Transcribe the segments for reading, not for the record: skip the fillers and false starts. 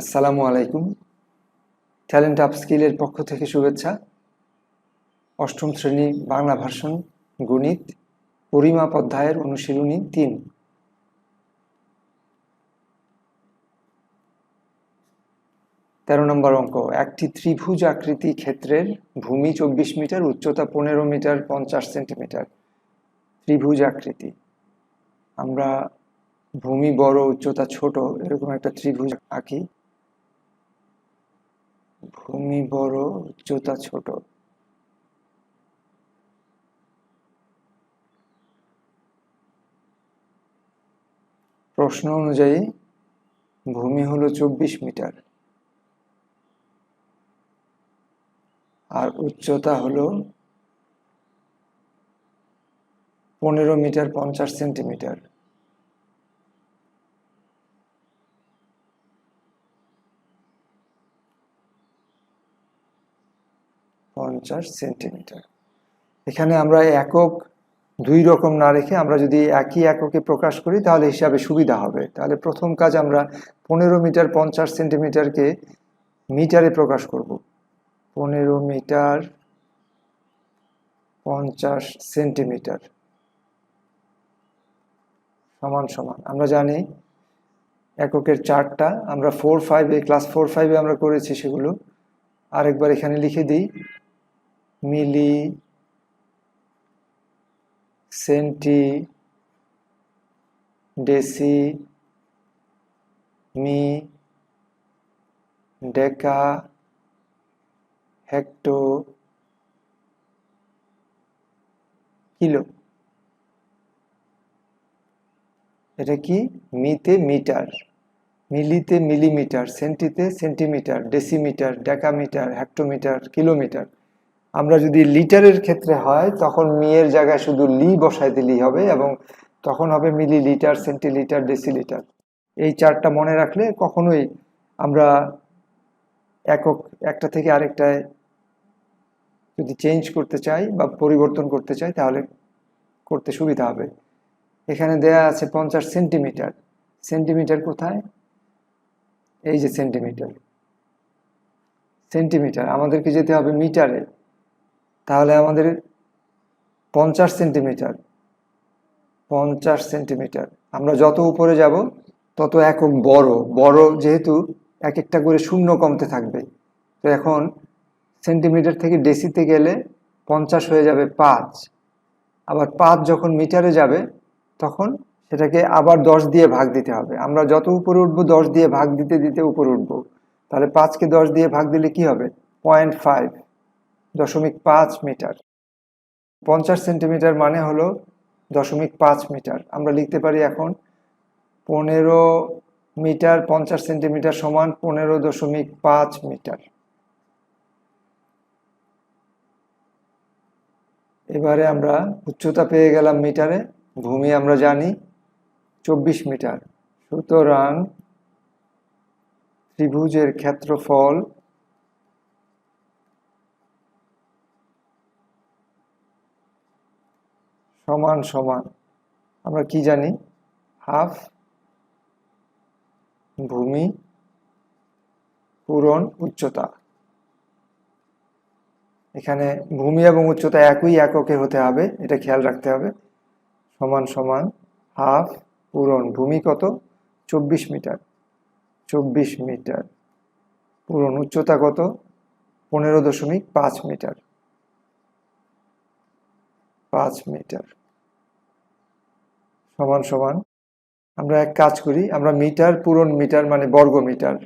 আসসালামু আলাইকুম। ট্যালেন্ট আপস্কিলের পক্ষ থেকে শুভেচ্ছা। অষ্টম শ্রেণী বাংলা ভার্সন গণিত পরিমাপ অধ্যায়ের অনুশীলনী 3। তেরো নম্বর অঙ্ক। একটি ত্রিভুজ আকৃতি ক্ষেত্রের ভূমি 24 মিটার, উচ্চতা 15 মিটার 50 সেন্টিমিটার। ত্রিভুজ আকৃতি, আমরা ভূমি বড় উচ্চতা ছোট এরকম একটা ত্রিভুজ আঁকি। ভূমি বড় উচ্চতা ছোট। প্রশ্ন অনুযায়ী ভূমি হলো 24 মিটার আর উচ্চতা হলো 15 মিটার 50 সেন্টিমিটার। এখানে আমরা একক দুই রকম না রেখে আমরা যদি একই এককে প্রকাশ করি তাহলে হিসাবে সুবিধা হবে। তাহলে প্রথম কাজ, আমরা 15 মিটার 50 সেন্টিমিটারকে মিটারে প্রকাশ করব। 15 মিটার 50 সেন্টিমিটার সমান সমান, আমরা জানি এককের চারটা, আমরা ক্লাস 4-5 আমরা করেছি সেগুলো। আরেকবার এখানে লিখে দিই, মিলি, সেন্টি, ডেসি, মি, ডেকা, হেক্টো, কিলো। এটা কি? মিতে মিটার, মিলিতে মিলিমিটার, সেন্টিতে centimetre, decimetre, decametre, hectometre, kilometre. আমরা যদি লিটারের ক্ষেত্রে হয় তখন মি এর জায়গায় শুধু লি বসাই দিলেই হবে এবং তখন হবে মিলিলিটার, সেন্টিলিটার, ডেসিলিটার। এই চারটা মনে রাখলে কখনোই আমরা একক একটা থেকে আরেকটায় যদি চেঞ্জ করতে চাই বা পরিবর্তন করতে চাই তাহলে করতে সুবিধা হবে। এখানে দেয়া আছে 50 সেন্টিমিটার। সেন্টিমিটার কোথায়? এই যে সেন্টিমিটার। সেন্টিমিটার আমাদেরকে যেতে হবে মিটারে, তাহলে আমাদের 50 সেন্টিমিটার। 50 সেন্টিমিটার, আমরা যত উপরে যাব তত একক বড় বড়, যেহেতু এক একটা করে শূন্য কমতে থাকবে। তো এখন সেন্টিমিটার থেকে ডেসিতে গেলে 50 হয়ে যাবে 5, আবার 5 যখন মিটারে যাবে তখন সেটাকে আবার 10 দিয়ে ভাগ দিতে হবে। আমরা যত উপরে উঠবো 10 দিয়ে ভাগ দিতে দিতে উপরে উঠবো। তাহলে 5কে 10 দিয়ে ভাগ দিলে কি হবে? 0.5, 0.5 মিটার। 50 সেন্টিমিটার মানে হলো 0.5 মিটার। আমরা লিখতে পারি এখন 15 মিটার 50 সেন্টিমিটার সমান 15.5 মিটার। এবারে আমরা উচ্চতা পেয়ে গেলাম মিটারে, ভূমি আমরা জানি 24 মিটার। সুতরাং ত্রিভুজের ক্ষেত্রফল সমান সমান, আমরা কি জানি? হাফ ভূমি পূরণ উচ্চতা। এখানে ভূমি এবং উচ্চতা একই এককে হতে হবে, এটা খেয়াল রাখতে হবে। সমান সমান হাফ পূরণ ভূমি কত? 24 মিটার। 24 মিটার পূরণ উচ্চতা কত? 15.5 মিটার। 5 মিটার সমান সমান, আমরা এক কাজ করি, আমরা মিটার পূরণ মিটার মানে বর্গ মিটার।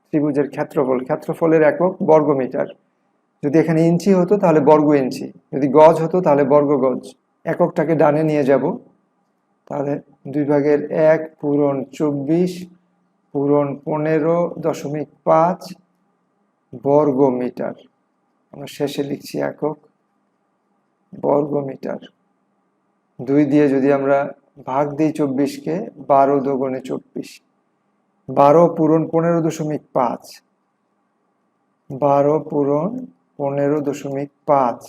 ত্রিভুজের ক্ষেত্রফলের একক বর্গ মিটার। যদি এখানে ইঞ্চি হতো তাহলে বর্গ ইঞ্চি, যদি গজ হতো তাহলে বর্গ গজ। এককটাকে ডানে নিয়ে যাব, তাহলে 2/1 পূরণ 24 পূরণ 15.5 বর্গ মিটার। আমরা শেষে লিখছি একক বর্গ মিটার। 2 দিয়ে যদি আমরা ভাগ দিই 24কে, 12 দুগুণে 24, 12 পূরণ 15.5, 12 পূরণ 15.5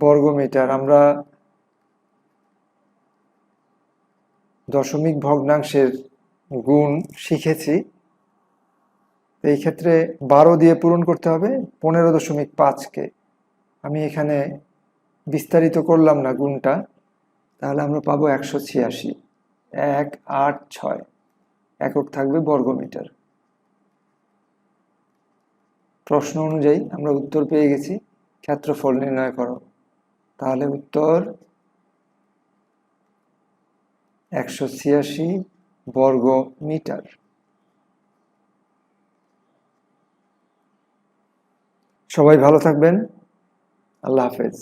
বর্গ মিটার। আমরা দশমিক ভগ্নাংশের গুণ শিখেছি, তো এই ক্ষেত্রে 12 দিয়ে পূরণ করতে হবে 15.5কে। আমি এখানে বিস্তারিত করলাম না গুণটা, তাহলে আমরা পাবো 186। 186 একক থাকবে বর্গমিটার। প্রশ্ন অনুযায়ী আমরা উত্তর পেয়ে গেছি। ক্ষেত্রফল নির্ণয় করো। তাহলে উত্তর 186 বর্গ মিটার। সবাই ভালো থাকবেন। আল্লাহ হাফেজ।